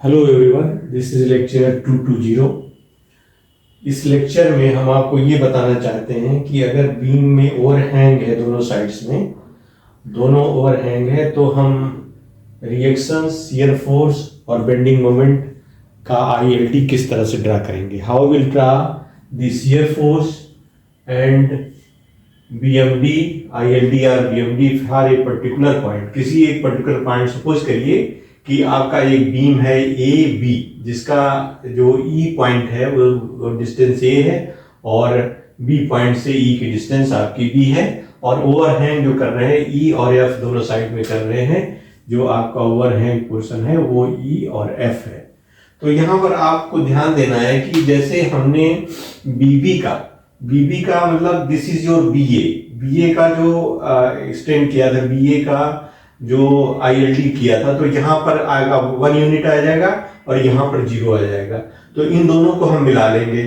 Hello everyone, this is lecture 220। इस lecture में हम आपको ये बताना चाहते हैं कि अगर बीम में ओवरहैंग है, दोनों साइड्स में दोनों ओवरहैंग है, तो हम रिएक्शन, शियर फोर्स और बेंडिंग मोमेंट का आईएलटी किस तरह से ड्रा करेंगे। How will draw the shear force and BMD, ILD और BMD for a particular point. किसी एक पर्टिकुलर पॉइंट, सपोज करिए कि आपका एक बीम है ए बी, जिसका जो ई पॉइंट है वो डिस्टेंस ए है और बी पॉइंट से ई की डिस्टेंस आपकी बी है, और ओवरहैंग जो कर रहे हैं ई और एफ दोनों साइड में कर रहे हैं, जो आपका ओवरहैंग पोर्शन है वो ई और एफ है। तो यहाँ पर आपको ध्यान देना है कि जैसे हमने बीबी का मतलब दिस इज योर बीए का जो एक्सटेंड किया था, बीए का जो आईएलटी किया था, तो यहाँ पर आएगा 1 यूनिट आ जाएगा और यहाँ पर 0 आ जाएगा। तो इन दोनों को हम मिला लेंगे,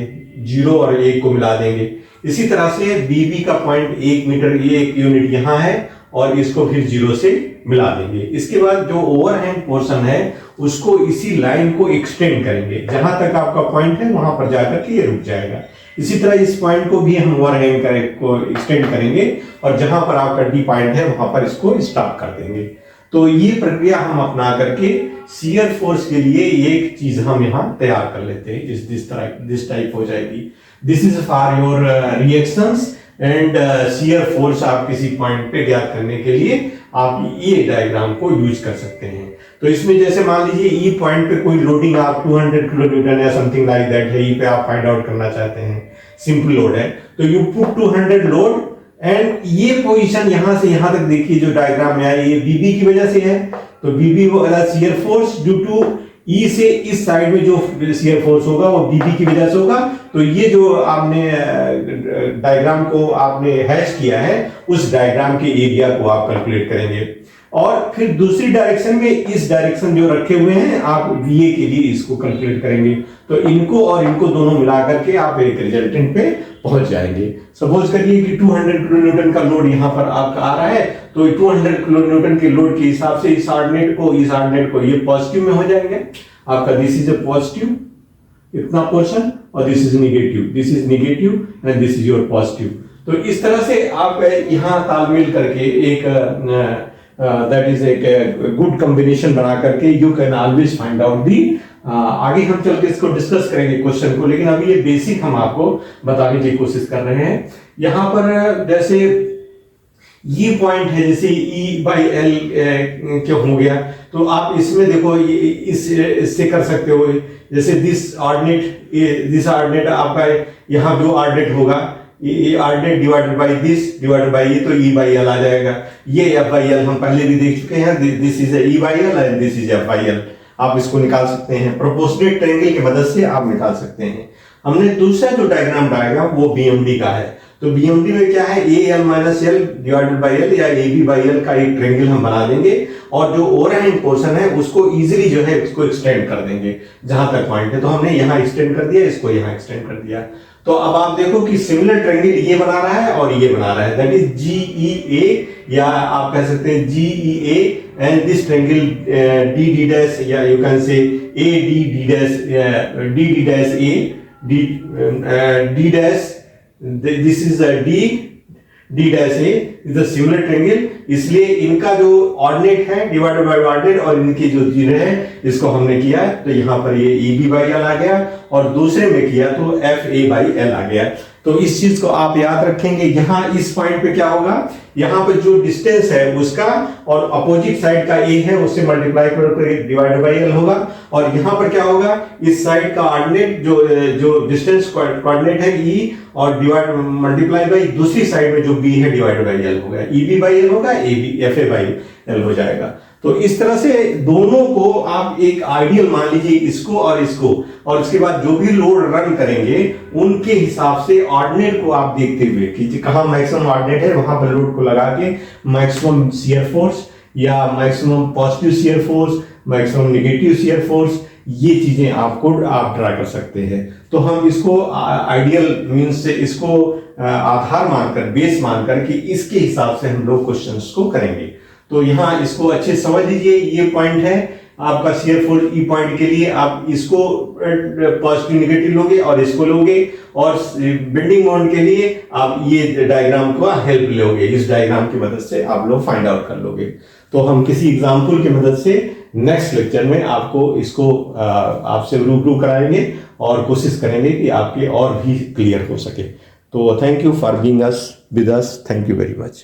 0 और 1 को मिला देंगे। इसी तरह से बीबी का पॉइंट 1 मीटर, ये 1 यूनिट यहाँ है और इसको फिर 0 से मिला देंगे। इसके बाद जो ओवरहैंग पोर्शन है उसको इसी लाइन को एक्सटेंड करेंगे, जहां तक आपका पॉइंट है वहां पर जाकर के ये रुक जाएगा। इसी तरह इस पॉइंट को भी हम ओवरहैंग को एक्सटेंड करेंगे और जहां पर आपका डी पॉइंट है वहां पर इसको स्टॉप कर देंगे। तो ये प्रक्रिया हम अपना करके शियर फोर्स के लिए एक चीज हम यहाँ तैयार कर लेते हैं। दिस टाइप हो जाएगी। This is for your reactions and shear force. आप किसी पॉइंट पे ज्ञात करने के लिए आप ये डायग्राम को यूज कर सकते हैं। तो इसमें जैसे मान लीजिए ई पॉइंट पे कोई लोडिंग आप 200 किलो न्यूटन या समथिंग लाइक दैट है, ई पे आप फाइंड आउट करना चाहते हैं, सिंपल लोड है, तो यू पुट 200 लोड एंड ये पोजीशन यहां से यहां तक देखिए जो डायग्राम में है, ये बीबी की वजह से है। तो बीबी वाला शियर फोर्स ड्यू टू ई से इस साइड में जो शियर फोर्स होगा वो बीबी की वजह से होगा। तो ये जो आपने डायग्राम को आपने हैश किया है, उस डायग्राम के एरिया को आप कैलकुलेट करेंगे। और फिर दूसरी डायरेक्शन में इस डायरेक्शन जो रखे हुए हैं, आप वीए के लिए इसको कैलकुलेट करेंगे। तो इनको और इनको दोनों मिलाकर के आप एक रिजल्टेंट पे पहुंच जाएंगे। सपोज करिए कि 200 किलो न्यूटन का लोड यहाँ पर आपका आ रहा है, तो 200 किलो न्यूटन के लोड के हिसाब से इस ऑर्डिनेट को ये पॉजिटिव में हो जाएंगे। आपका दिस इज ए पॉजिटिव इतना पोर्शन और this is negative and this is your positive. तो इस तरह से आप यहाँ तालमेल करके एक दैट इज एक गुड कॉम्बिनेशन बना करके you can always find out the. आगे हम चल के इसको डिस्कस करेंगे क्वेश्चन को, लेकिन अभी ये बेसिक हम आपको बताने की कोशिश कर रहे हैं। यहाँ पर जैसे ये पॉइंट है, जैसे E बाई एल क्या हो गया, तो आप इसमें देखो इससे कर सकते हो। जैसे दिस ऑर्डिनेट आपका यहाँ जो ऑर्डिनेट होगा, ये ऑर्डिनेट डिवाइडेड बाई ये, तो E बाई एल आ जाएगा। ये F बाई एल हम पहले भी देख चुके हैं, this is E by L and this is F by L. आप इसको निकाल सकते हैं, प्रोपोर्शनेट ट्रायंगल की मदद से आप निकाल सकते हैं। हमने दूसरा जो डायग्राम बनाया वो बीएमडी का है। तो बीएमडी में क्या है, A L minus L divided by L या ए बी बाई एल का एक ट्रायंगल हम बना देंगे और जो ओवरहैंग पोर्शन है उसको इजीली जो है इसको एक्सटेंड कर देंगे जहां तक पॉइंट है। तो हमने यहाँ एक्सटेंड कर दिया, इसको यहाँ एक्सटेंड कर दिया। तो अब आप देखो कि सिमिलर ट्रायंगल ये बना रहा है और ये बना रहा है, दैट इज जीईए, या आप कह सकते हैं GEA and this triangle D dash, या you can say A D dash, D dash A D dash, this is D dash A is the similar triangle. इसलिए इनका जो ऑर्डिनेट है डिवाइडेड बाय ऑर्डिनेट और इनकी जो जीरो है इसको हमने किया, तो यहाँ पर ये ए बी बाई एल आ गया और दूसरे में किया तो एफ ए बाई एल आ गया। तो इस चीज को आप याद रखेंगे। यहाँ इस पॉइंट पे क्या होगा, यहाँ पे जो डिस्टेंस है उसका और अपोजिट साइड का ए है उससे मल्टीप्लाई करके डिवाइडेड बाई एल होगा, और यहाँ पर क्या होगा, इस साइड का ऑर्डिनेट जो डिस्टेंस कोऑर्डिनेट है ई और डिवाइड मल्टीप्लाई बाई दूसरी साइड में जो बी है डिवाइडेड बाई एल होगा, ई बी बाई एल होगा, A B F A by L हो जाएगा। तो इस तरह से दोनों को आप एक आइडियल मान लीजिए, इसको और इसको, और उसके बाद जो भी लोड रन करेंगे उनके हिसाब से ऑर्डिनेट को आप देखते हुए कि कहां मैक्सिमम ऑर्डिनेट है वहां पर लोड को लगा के मैक्सिमम शियर फोर्स या maximum positive shear force, maximum negative shear force, ये चीजें आप ड्रा कर सकते हैं। तो हम इसको आइडियल मींस से इसको आधार मानकर, बेस मानकर कि इसके हिसाब से हम लोग क्वेश्चंस को करेंगे। तो यहाँ इसको अच्छे समझ लीजिए, ये पॉइंट है आपका शेयर फोर्स ई पॉइंट के लिए आप इसको पॉजिटिव नेगेटिव लोगे और इसको लोगे, और बेंडिंग मोमेंट के लिए आप ये डायग्राम का हेल्प लोगे। इस डायग्राम की मदद से आप लोग फाइंड आउट कर लोगे। तो हम किसी एग्जाम्पल की मदद से नेक्स्ट लेक्चर में आपको इसको आपसे रूबरू कराएंगे और कोशिश करेंगे कि आपके और भी क्लियर हो सके। तो thank you for being us with us, thank you very much.